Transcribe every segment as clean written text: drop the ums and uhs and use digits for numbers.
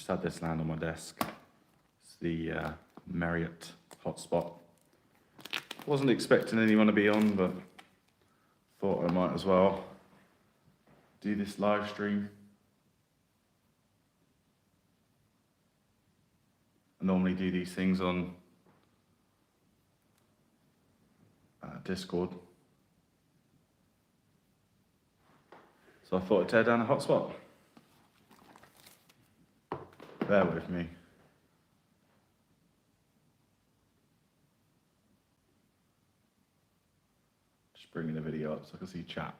just had this land on my desk. It's the MerryIoT Hotspot. Wasn't expecting anyone to be on, but thought I might as well do this live stream. I normally do these things on Discord. So I thought I'd tear down a hotspot. Bear with me. Just bringing the video up so I can see chat.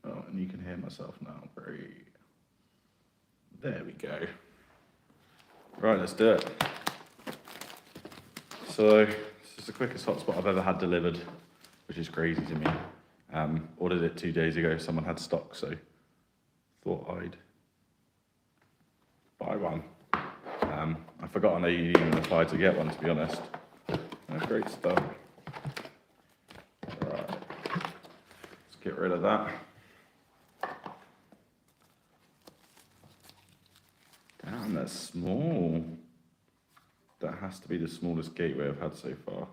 Oh, and you can hear myself now. Great. There we go. Right, let's do it. So, this is the quickest hotspot I've ever had delivered, which is crazy to me. Ordered it 2 days ago, someone had stock, so thought I'd buy one. I forgot I know you even applied to get one, to be honest. That's great stuff. Right, let's get rid of that. Damn, that's small. That has to be the smallest gateway I've had so far.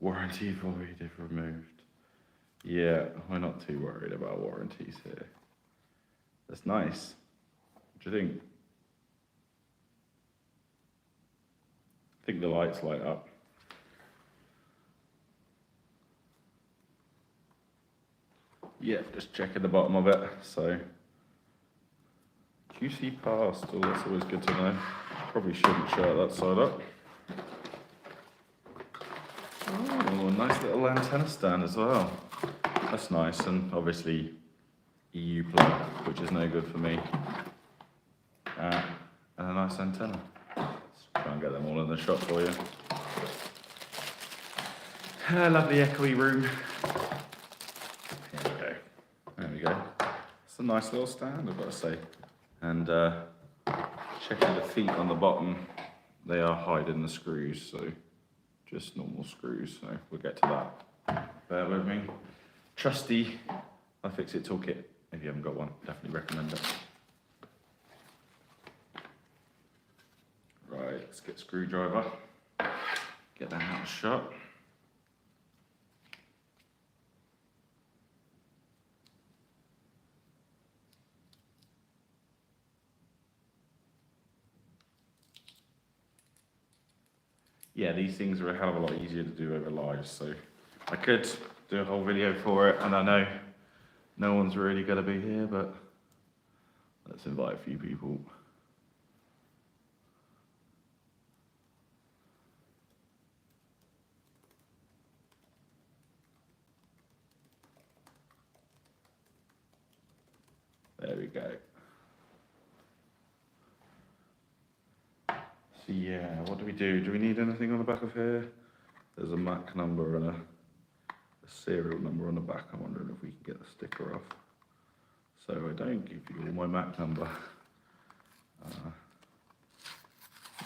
Warranty void if removed. Yeah, we're not too worried about warranties here. That's nice. What do you think? I think the lights light up. Yeah, just checking the bottom of it. So, QC passed. Oh, that's always good to know. Probably shouldn't shut that side up. Oh, nice little antenna stand as well. That's nice, and obviously EU plug, which is no good for me. And a nice antenna. Let's try and get them all in the shot for you. Lovely echoey room. Here we go. There we go. It's a nice little stand, I've got to say. And checking the feet on the bottom, they are hiding the screws, so just normal screws, so we'll get to that. Bear with me. Trusty iFixit toolkit. If you haven't got one, definitely recommend it. Right, let's get screwdriver. Get that out of shot. Yeah, these things are a hell of a lot easier to do over live, so I could do a whole video for it, and I know no one's really going to be here, but let's invite a few people. There we go. So yeah, what do we do? Do we need anything on the back of here? There's a MAC number and a serial number on the back. I'm wondering if we can get the sticker off. So I don't give you all my MAC number.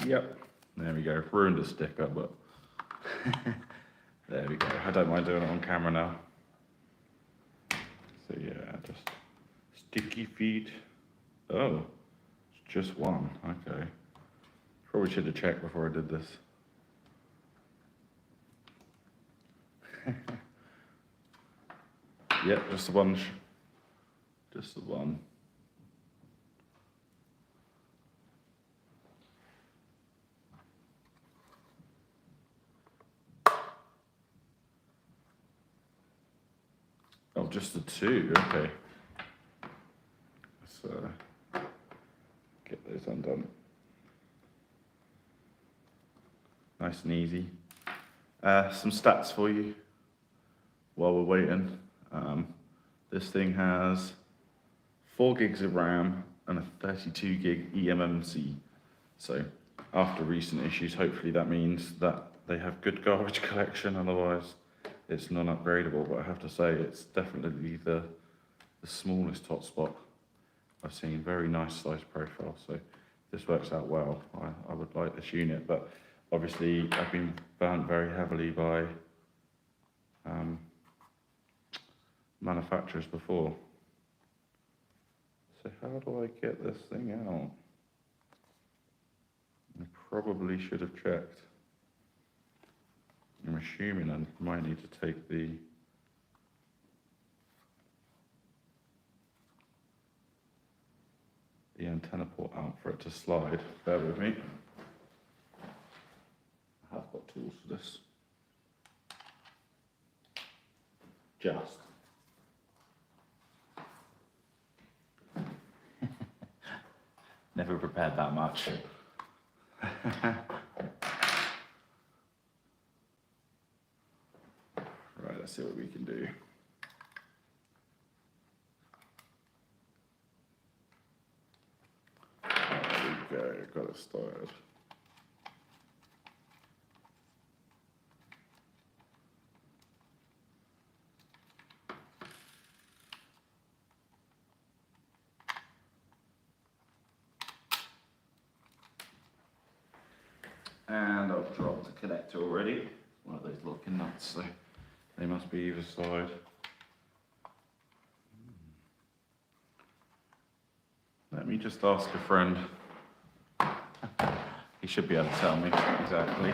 Yep, there we go. Ruined the sticker, but there we go. I don't mind doing it on camera now. So yeah, just sticky feet. Oh, it's just one. Okay. Probably should have checked before I did this. Yep, just the one. Just the one. Oh, just the two. Okay. Let's get those undone. Nice and easy. Some stats for you while we're waiting. This thing has 4 gigs of RAM and a 32 gig eMMC. So after recent issues, hopefully that means that they have good garbage collection, otherwise it's non-upgradable. But I have to say, it's definitely the smallest hotspot I've seen. Very nice size profile, so this works out well. I would like this unit, but obviously I've been burnt very heavily by manufacturers before. how do I get this thing out? I probably should have checked. I'm assuming I might need to take the antenna port out for it to slide. Bear with me. I have got tools for this. Just. Never prepared that much. Right, let's see what we can do. There we go, got it started. And I've dropped the connector already. One of those locking nuts, so they must be either side. Let me just ask a friend. He should be able to tell me exactly.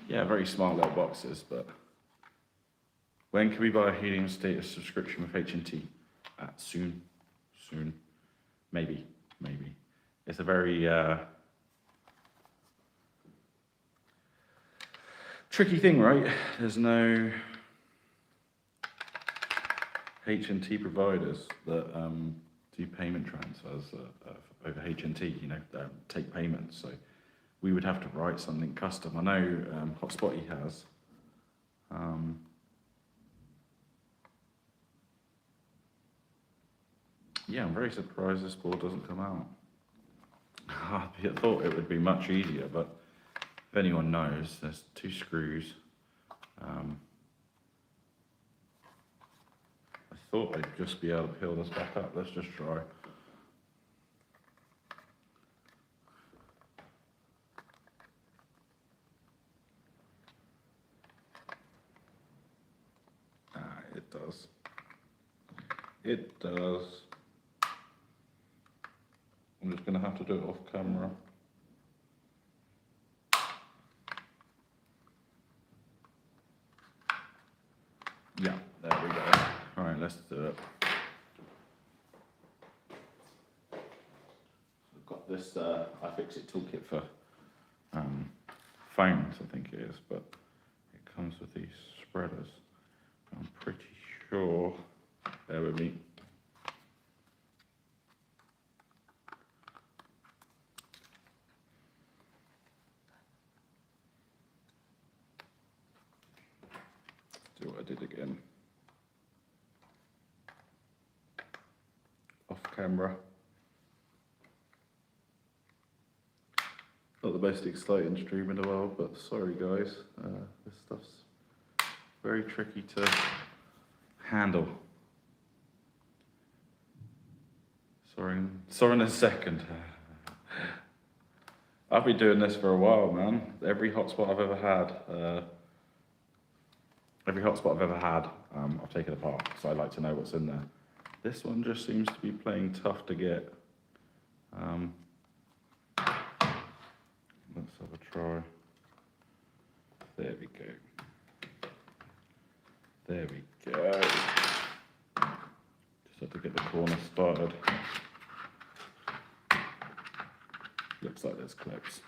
Yeah, very smart little boxes, but when can we buy a Helium Status subscription with H&T? Soon, maybe. It's a very tricky thing, right? There's no H&T providers that do payment transfers over H&T, you know, take payments. So we would have to write something custom. I know Hotspot has. Yeah, I'm very surprised this board doesn't come out. I thought it would be much easier, but if anyone knows, there's 2 screws. I thought I'd just be able to peel this back up. Let's just try. It does. It does. I'm just going to have to do it off camera. Yeah, there we go. All right, let's do it. I've got this iFixit toolkit for phones, I think it is, but it comes with these spreaders. I'm pretty sure. Bear with me. Do what I did again. Off camera. Not the most exciting stream in the world, but sorry guys, this stuff's very tricky to handle. Sorry in a second. I've been doing this for a while, man. Every hotspot I've ever had, I've taken apart, so I like to know what's in there. This one just seems to be playing tough to get. Let's have a try. There we go. There we go. Just have to get the corner started. Looks like there's clips.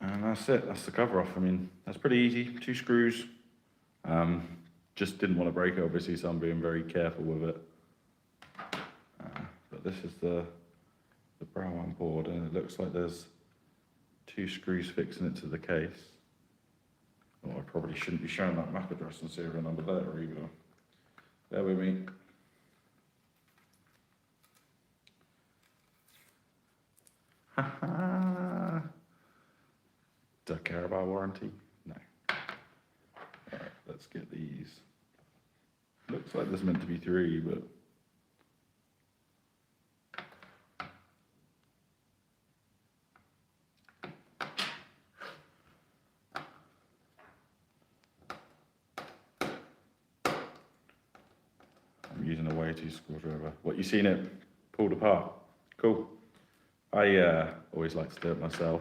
And that's it, that's the cover off. I mean, that's pretty easy, 2 screws. Just didn't want to break it, obviously, so I'm being very careful with it. But this is the brown one board, and it looks like there's 2 screws fixing it to the case. Oh, I probably shouldn't be showing that MAC address and serial number there either. Bear with me. Do I care about warranty? No. let's get these. Looks like there's meant to be 3, but I'm using a way too screwdriver. What, you seen it pulled apart? Cool. I always like to do it myself.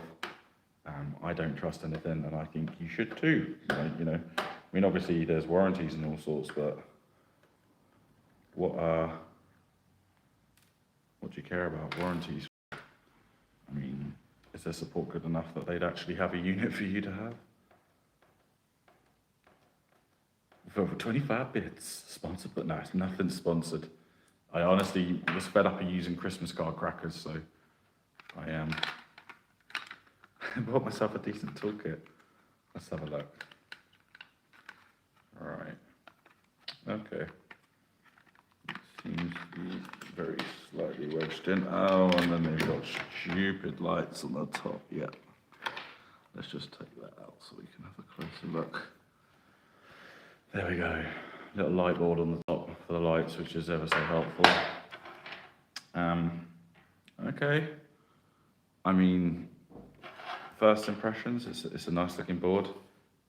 I don't trust anything, and I think you should too. You know, I mean, obviously there's warranties and all sorts, but what do you care about warranties? I mean, is their support good enough that they'd actually have a unit for you to have? For over 25 bits, sponsored, but no, it's nothing sponsored. I honestly was fed up of using Christmas card crackers, so I bought myself a decent toolkit. Let's have a look. All right. Okay. It seems to be very slightly wedged in. Oh, and then they've got stupid lights on the top. Yeah. Let's just take that out so we can have a closer look. There we go. Little light board on the top for the lights, which is ever so helpful. Okay. I mean, first impressions, it's a nice looking board.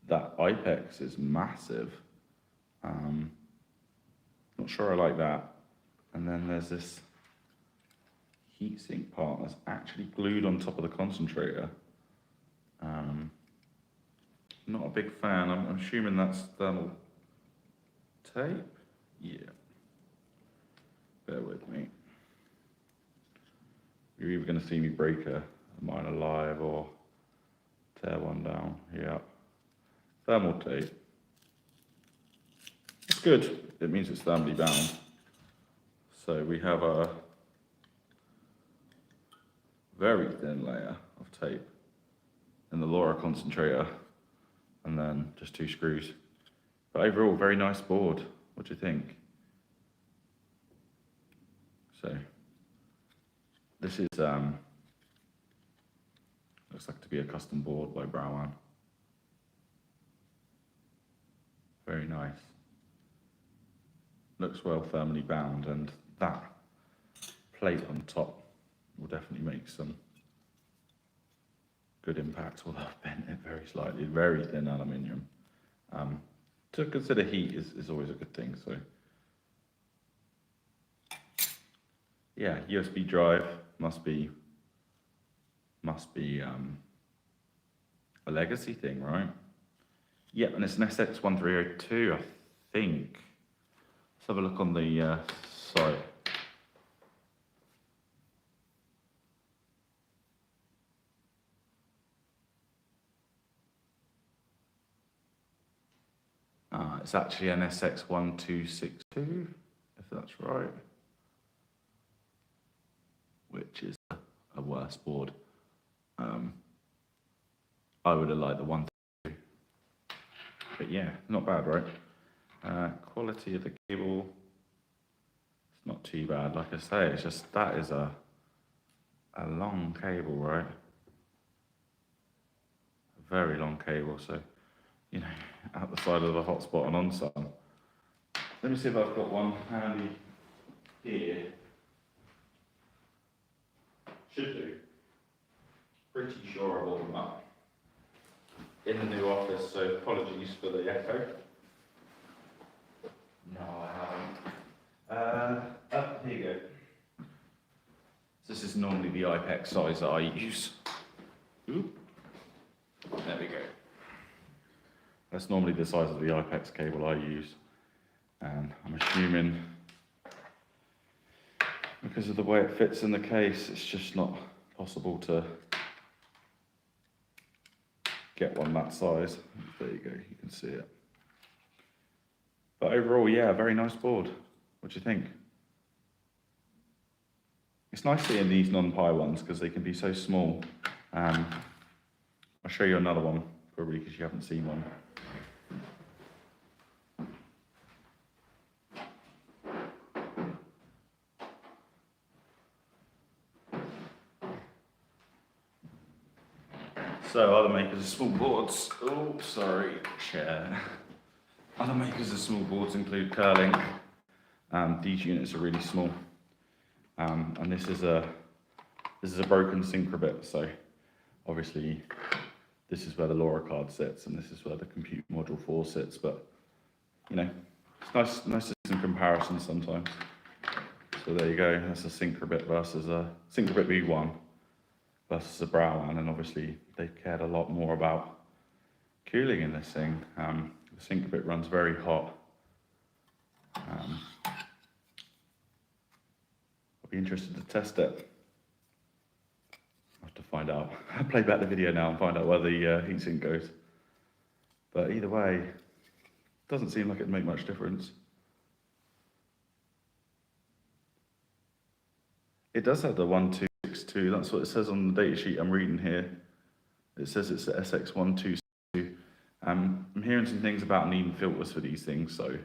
That Ipex is massive. Not sure I like that. And then there's this heatsink part that's actually glued on top of the concentrator. Not a big fan. I'm assuming that's thermal tape. Yeah. Bear with me. You're either going to see me break a mine alive or tear one down. Yeah. Thermal tape. It's good. It means it's thermally bound. So we have a very thin layer of tape in the LoRa concentrator, and then just 2 screws. But overall, very nice board. What do you think? So this is looks like to be a custom board by Browan. Very nice. Looks well thermally bound, and that plate on top will definitely make some good impact. Although I've bent it very slightly, very thin aluminium. To consider heat is always a good thing. So yeah, USB drive must be a legacy thing, right? Yep, and it's an SX1302, I think. Let's have a look on the site. It's actually an SX1262, if that's right. Which is a worse board. I would have liked the 132. But yeah, not bad, right? Quality of the cable, it's not too bad. Like I say, it's just, that is a long cable, right? A very long cable, so, you know, out the side of the hotspot and on some. Let me see if I've got one handy here. Should do. Pretty sure I bought them up in the new office, so apologies for the echo. No, I haven't. Here you go. This is normally the IPEX size that I use. Oop. There we go. That's normally the size of the IPEX cable I use. And I'm assuming, because of the way it fits in the case, it's just not possible to get one that size. There you go, you can see it. But overall, yeah, very nice board. What do you think? It's nice seeing these non-Pi ones because they can be so small. I'll show you another one, probably because you haven't seen one. So other makers of small boards. Oh, sorry, chair. Other makers of small boards include Curling. These units are really small. And this is a broken Syncrobit, so obviously this is where the LoRa card sits and this is where the compute module 4 sits, but you know, it's nice to see some comparisons sometimes. So there you go, that's a Syncrobit versus a Syncrobit V1 versus a Browan, and obviously they cared a lot more about cooling in this thing. The Syncrobit runs very hot. I'll be interested to test it. I'll have to find out. I'll play back the video now and find out where the heatsink goes. But either way, doesn't seem like it'd make much difference. It does have the 1262, that's what it says on the datasheet I'm reading here. It says it's the SX122. I'm hearing some things about needing filters for these things, so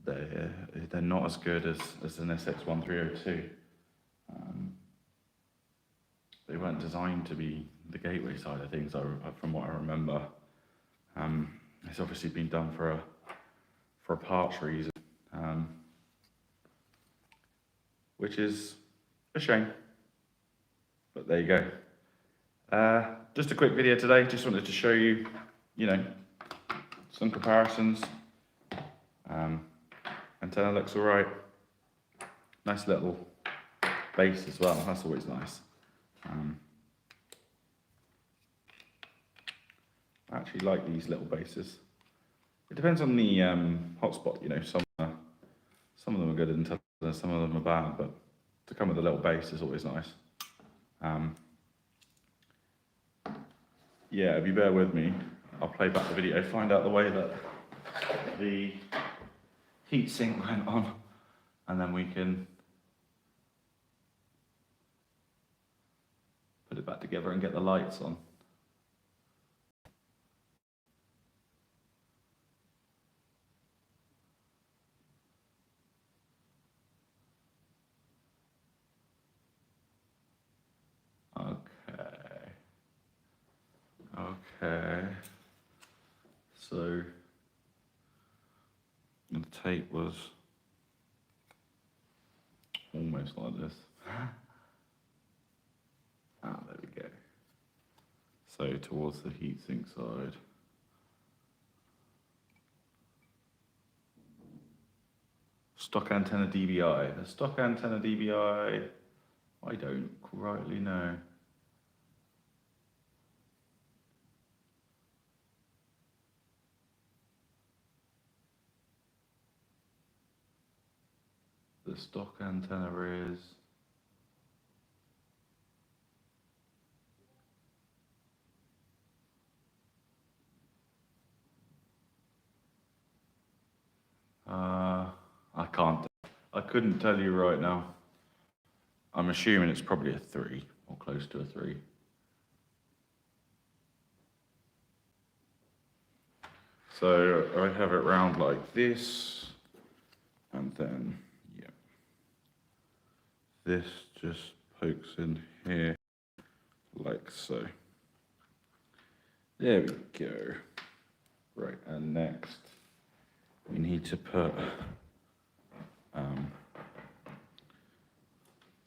they're not as good as an SX1302. They weren't designed to be the gateway side of things, from what I remember. It's obviously been done for a parts reason, which is a shame. But there you go. Just a quick video today. Just wanted to show you, you know, some comparisons. Antenna looks all right. Nice little base as well. That's always nice. I actually like these little bases. It depends on the hotspot, you know. Some of them are good in television, some of them are bad, but to come with a little base is always nice. Yeah, if you bear with me, I'll play back the video, find out the way that the heatsink went on, and then we can put it back together and get the lights on. Okay, so the tape was almost like this. There we go. So towards the heatsink side. Stock antenna DBI. The stock antenna DBI, I don't rightly know. The stock antenna is I couldn't tell you right now. I'm assuming it's probably a 3 or close to a 3. So I have it round like this, and then this just pokes in here like so. There we go. Right, and next we need to put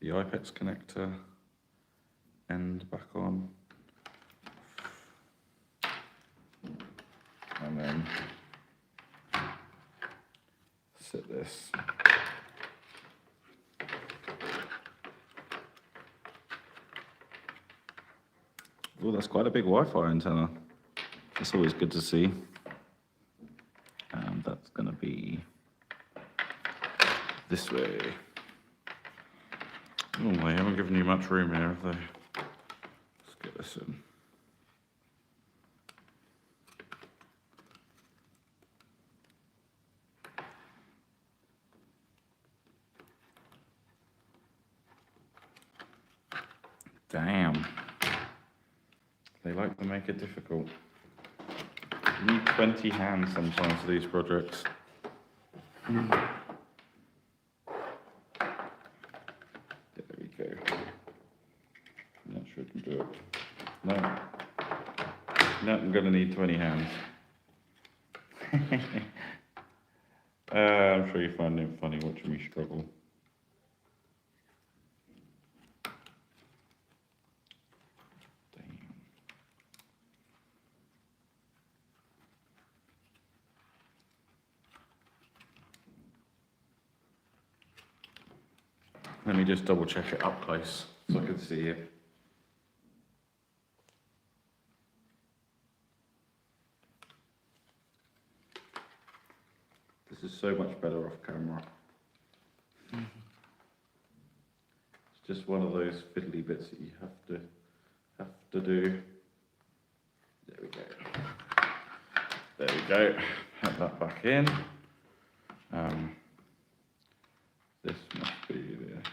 the IPEX connector end back on, and then sit this. Oh, that's quite a big Wi-Fi antenna. That's always good to see. And that's going to be this way. Oh, they haven't given you much room here, have they? Let's get this in. Damn. They like to make it difficult. You need 20 hands sometimes for these projects. There we go. I'm not sure I can do it. No, I'm going to need 20 hands. I'm sure you find it funny watching me struggle. Let me just double check it up close so I can see it. This is so much better off camera. It's just one of those fiddly bits that you have to do. There we go. There we go. Have that back in. This must be there.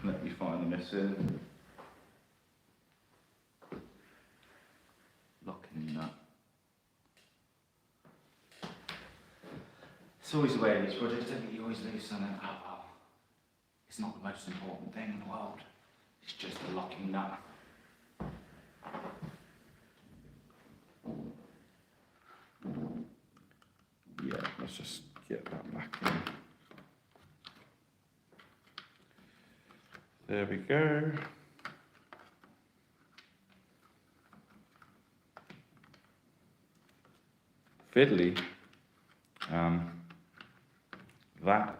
Let me find the missing locking nut. It's always the way in these projects, don't you? You always lose something. Oh well, it's not the most important thing in the world. It's just the locking nut. Yeah, let's just get that back in. There we go. Fiddly. That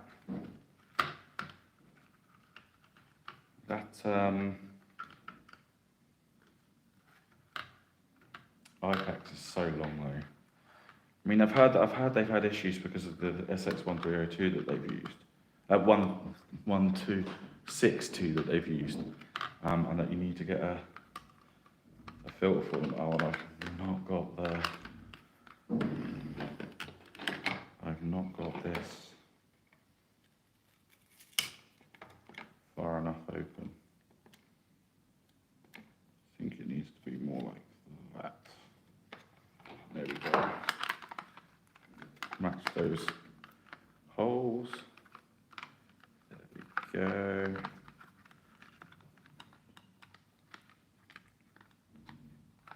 IPEX is so long though. I mean, I've heard they've had issues because of the SX1302 that they've used. 1262 that they've used, and that you need to get a filter for them. Oh, and I've not got this far enough open. I think it needs to be more like that. There we go. Match those holes. There we go.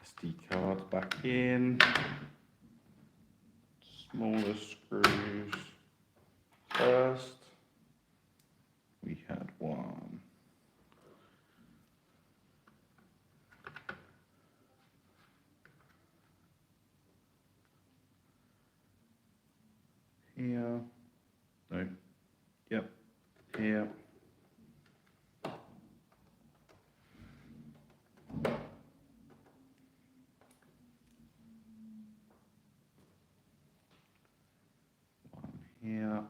SD cards back in. Smaller screws first. We had one. Here. No. Yep. Here. Here.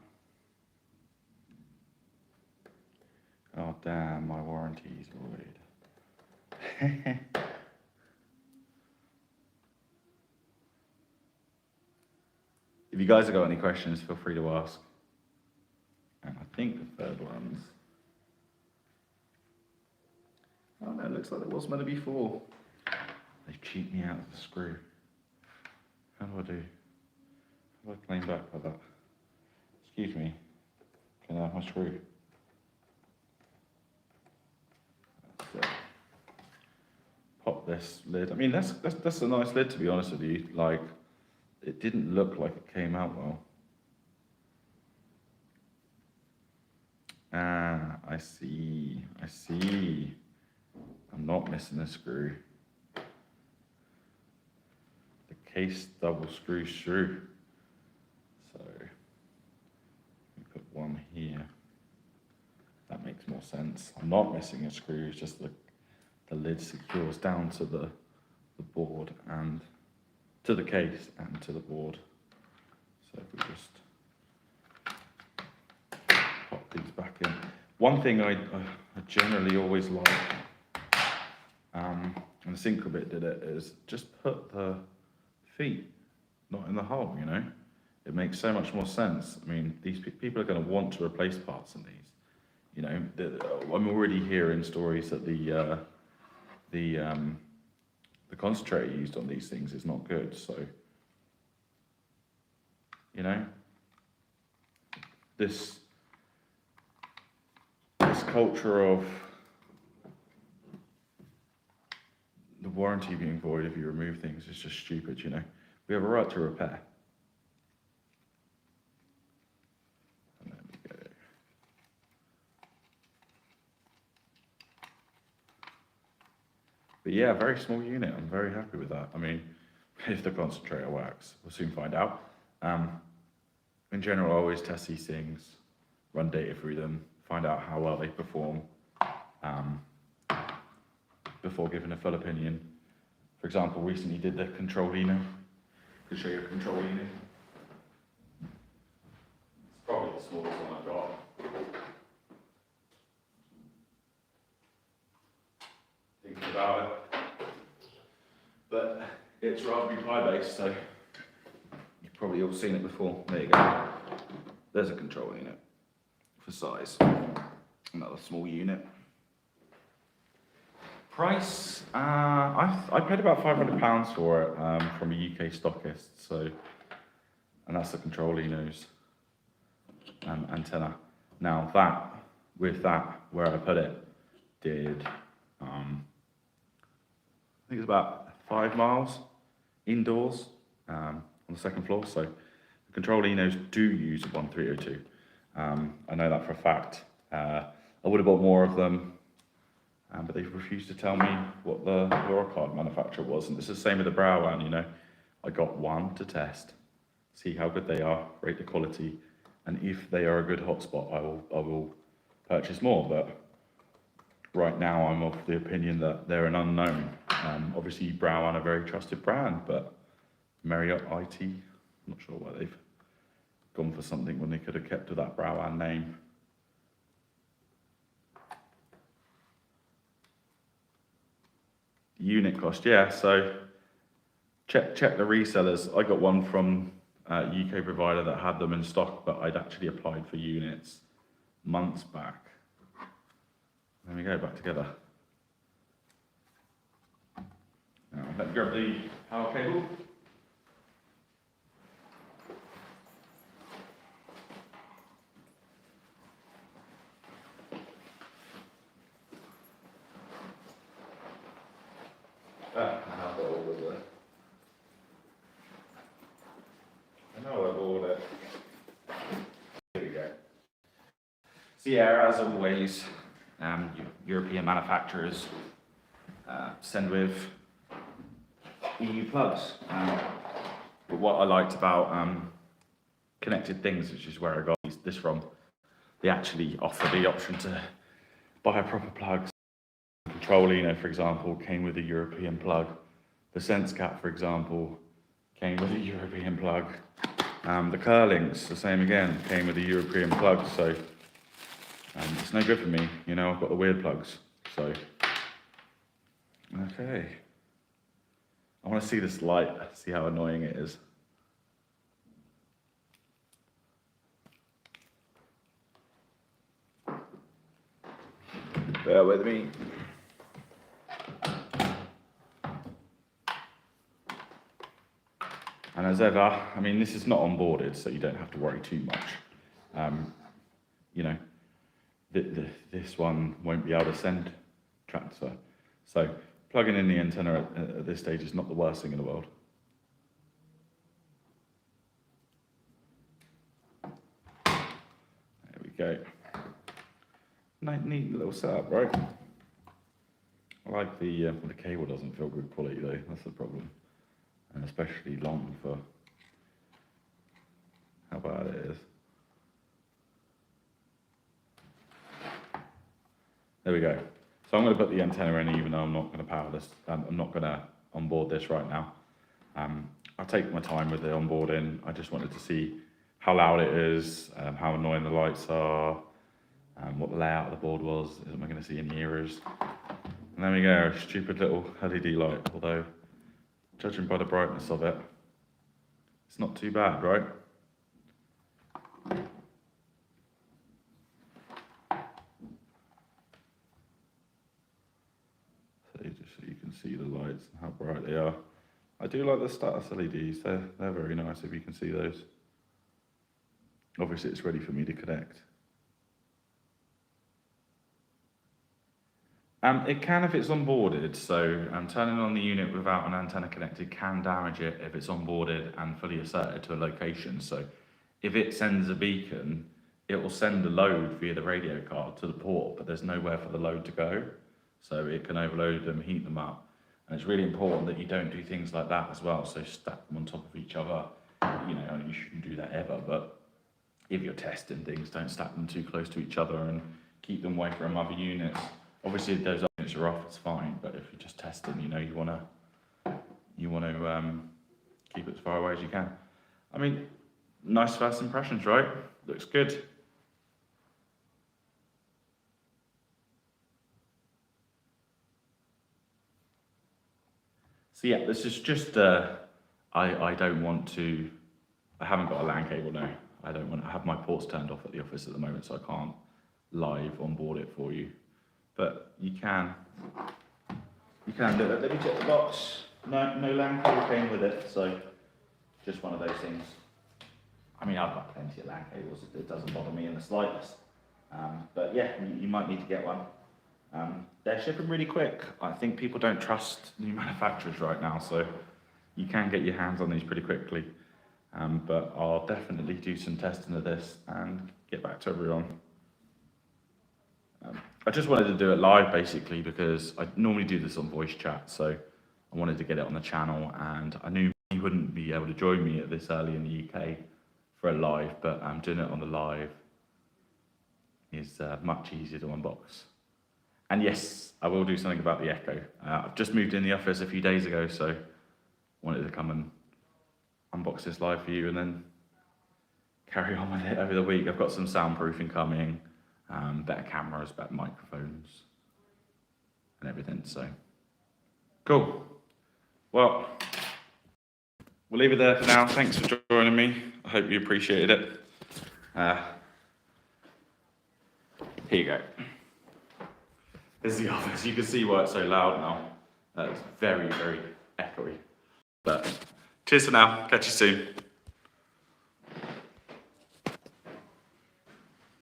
Oh damn, my warranty's void. If you guys have got any questions, feel free to ask. And I think the third one's... Oh no, it looks like there was meant to be 4. They cheat me out of the screw. How do I do? How do I claim back for that? Excuse me, can I have my screw? Pop this lid. I mean, that's a nice lid, to be honest with you. Like, it didn't look like it came out well. Ah, I see. I'm not missing a screw. The case double screw through. So, we put one here. That makes more sense. I'm not missing a screw, it's just the lid secures down to the board and to the case and to the board. So if we just pop these back in. One thing I generally always like, and the Syncrobit did it, is just put the feet not in the hole, you know? It makes so much more sense. I mean, these people are going to want to replace parts in these. You know, I'm already hearing stories that the concentrator used on these things is not good. So, you know, this culture of the warranty being void if you remove things is just stupid. You know, we have a right to repair. But yeah, very small unit. I'm very happy with that. I mean, if the concentrator works, we'll soon find out. In general, I always test these things, run data through them, find out how well they perform before giving a full opinion. For example, recently did the control unit. I can show you a control unit. It's probably the smallest one I've got. Thinking about it. But it's Raspberry Pi based, so you've probably all seen it before. There you go. There's a control unit for size. Another small unit. Price, I paid about £500 for it from a UK stockist, so, and that's the control Enos antenna. Now that, with that, where I put it, did, I think it's about 5 miles indoors on the second floor, so the control Enos do use a 1302. I know that for a fact. I would have bought more of them, but they've refused to tell me what the LoRa card manufacturer was. And it's the same with the Browan, you know. I got one to test, see how good they are, rate the quality, and if they are a good hotspot, I will purchase more. But right now, I'm of the opinion that they're an unknown. Obviously, Browan are a very trusted brand, but MerryIoT, I'm not sure why they've gone for something when they could have kept to that Browan name. Unit cost, yeah, so check the resellers. I got one from a UK provider that had them in stock, but I'd actually applied for units months back. There we go, back together. Now, let me grab the power cable. So yeah, as always, European manufacturers send with EU plugs. But what I liked about Connected Things, which is where I got this from, they actually offer the option to buy a proper plug. Control Eno, for example, came with a European plug. The SenseCat, for example, came with a European plug. The Curlings, the same again, came with a European plug. So it's no good for me, you know, I've got the weird plugs, so. Okay. I want to see this light, see how annoying it is. Bear with me. And as ever, I mean, this is not onboarded, so you don't have to worry too much. You know, this one won't be able to send transfer. So plugging in the antenna at this stage is not the worst thing in the world. There we go. Neat little setup, right? I like the cable doesn't feel good quality though, that's the problem. And especially long for how bad it is. There we go. So I'm going to put the antenna in, even though I'm not going to power this. I'm not going to onboard this right now. I'll take my time with the onboarding. I just wanted to see how loud it is, how annoying the lights are, what the layout of the board was. Am I going to see any errors? And there we go, a stupid little LED light. Although, judging by the brightness of it, it's not too bad, right? Just so you can see the lights and how bright they are. I do like the status LEDs, they're very nice if you can see those. Obviously it's ready for me to connect. It can if it's onboarded, so turning on the unit without an antenna connected can damage it if it's onboarded and fully asserted to a location. So if it sends a beacon, it will send the load via the radio card to the port, but there's nowhere for the load to go. So it can overload them, heat them up. And it's really important that you don't do things like that as well. So stack them on top of each other. You know, you shouldn't do that ever, but if you're testing things, don't stack them too close to each other and keep them away from other units. Obviously, if those units are off, it's fine, but if you're just testing, you know, you want to keep it as far away as you can. I mean, nice first impressions, right? Looks good. So yeah, this is just, I don't want to, I haven't got a LAN cable now. I don't want to have my ports turned off at the office at the moment, so I can't live onboard it for you. But you can do that. Let me check the box. No LAN cable came with it, so just one of those things. I mean, I've got plenty of LAN cables. It doesn't bother me in the slightest. But yeah, you might need to get one. They're shipping really quick. I think people don't trust new manufacturers right now, so you can get your hands on these pretty quickly. But I'll definitely do some testing of this and get back to everyone. I just wanted to do it live basically because I normally do this on voice chat, so I wanted to get it on the channel, and I knew you wouldn't be able to join me at this early in the UK for a live, but doing it on the live is much easier to unbox. And yes, I will do something about the Echo. I've just moved in the office a few days ago, so wanted to come and unbox this live for you and then carry on with it over the week. I've got some soundproofing coming, better cameras, better microphones, and everything, so cool. Well, we'll leave it there for now. Thanks for joining me. I hope you appreciated it. Here you go. This is the office. You can see why it's so loud now. It's very, very echoey. But cheers for now. Catch you soon.